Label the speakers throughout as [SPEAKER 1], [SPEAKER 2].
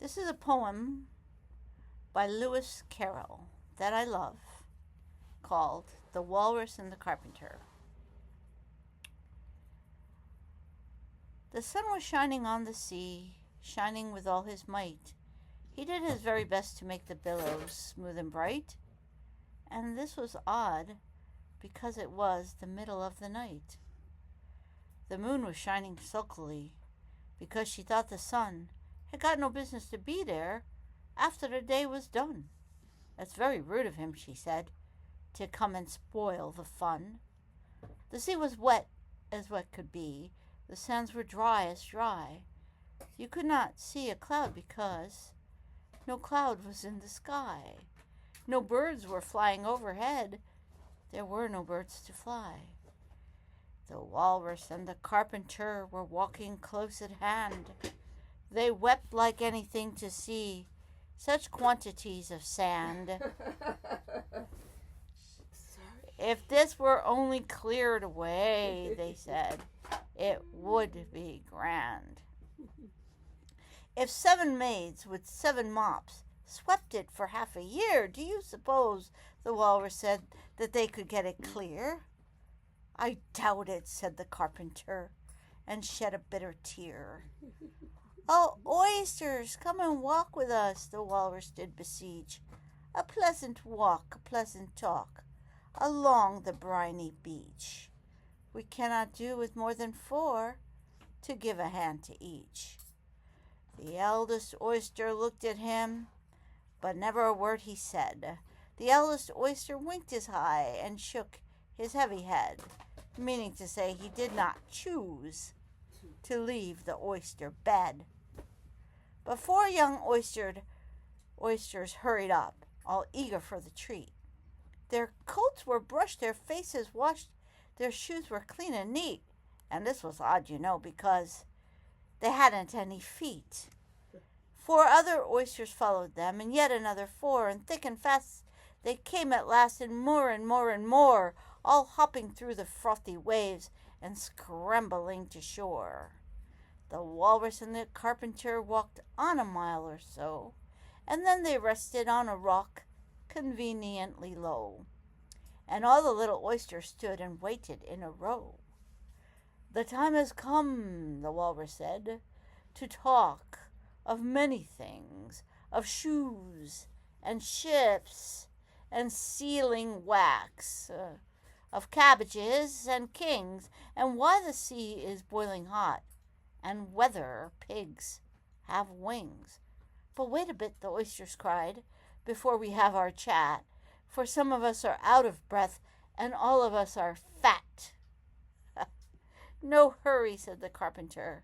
[SPEAKER 1] This is a poem by Lewis Carroll that I love, called The Walrus and the Carpenter. The sun was shining on the sea, shining with all his might. He did his very best to make the billows smooth and bright, and this was odd, because it was the middle of the night. The moon was shining sulkily, because she thought the sun had got no business to be there after the day was done. That's very rude of him, she said, to come and spoil the fun. The sea was wet as wet could be. The sands were dry as dry. You could not see a cloud because no cloud was in the sky. No birds were flying overhead. There were no birds to fly. The walrus and the carpenter were walking close at hand. They wept like anything to see such quantities of sand. If this were only cleared away, they said, it would be grand. If 7 maids with 7 mops swept it for half a year, do you suppose, the walrus said, that they could get it clear? I doubt it, said the carpenter, and shed a bitter tear. Oh, oysters, come and walk with us, the walrus did beseech. A pleasant walk, a pleasant talk, along the briny beach. We cannot do with more than 4 to give a hand to each. The eldest oyster looked at him, but never a word he said. The eldest oyster winked his eye and shook his heavy head, meaning to say he did not choose to leave the oyster bed. But 4 young oysters hurried up, all eager for the treat. Their coats were brushed, their faces washed, their shoes were clean and neat. And this was odd, you know, because they hadn't any feet. 4 other oysters followed them, and yet another 4, and thick and fast they came at last, and more and more and more, all hopping through the frothy waves and scrambling to shore. The walrus and the carpenter walked on a mile or so, and then they rested on a rock conveniently low, and all the little oysters stood and waited in a row. The time has come, the walrus said, to talk of many things, of shoes and ships and sealing wax, of cabbages and kings, and why the sea is boiling hot, and whether pigs have wings. But wait a bit, the oysters cried, before we have our chat, for some of us are out of breath, and all of us are fat. No hurry, said the carpenter.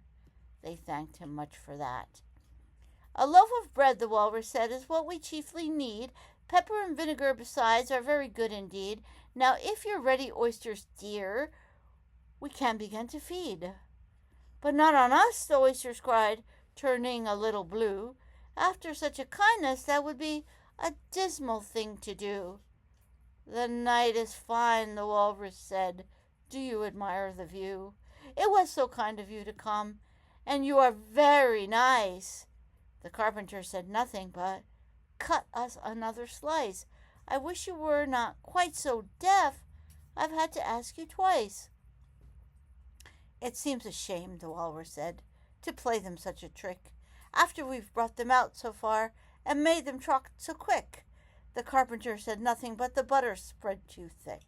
[SPEAKER 1] They thanked him much for that. A loaf of bread, the walrus said, is what we chiefly need. Pepper and vinegar besides are very good indeed. Now, if you're ready, oysters dear, we can begin to feed. But not on us, the oysters cried, turning a little blue. After such a kindness, that would be a dismal thing to do. The night is fine, the walrus said. Do you admire the view? It was so kind of you to come, and you are very nice. The carpenter said nothing, but cut us another slice. I wish you were not quite so deaf. I've had to ask you twice. It seems a shame, the walrus said, to play them such a trick, after we've brought them out so far and made them trot so quick. The carpenter said nothing, but the butter spread too thick.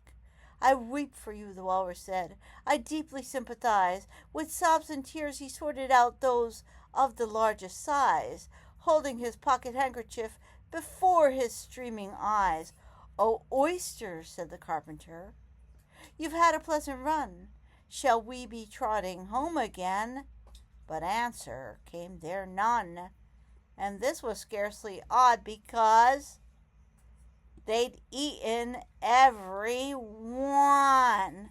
[SPEAKER 1] I weep for you, the walrus said. I deeply sympathize. With sobs and tears he sorted out those of the largest size, holding his pocket handkerchief before his streaming eyes. Oh, oysters, said the carpenter, you've had a pleasant run. Shall we be trotting home again? But answer came there none, and this was scarcely odd, because they'd eaten every one.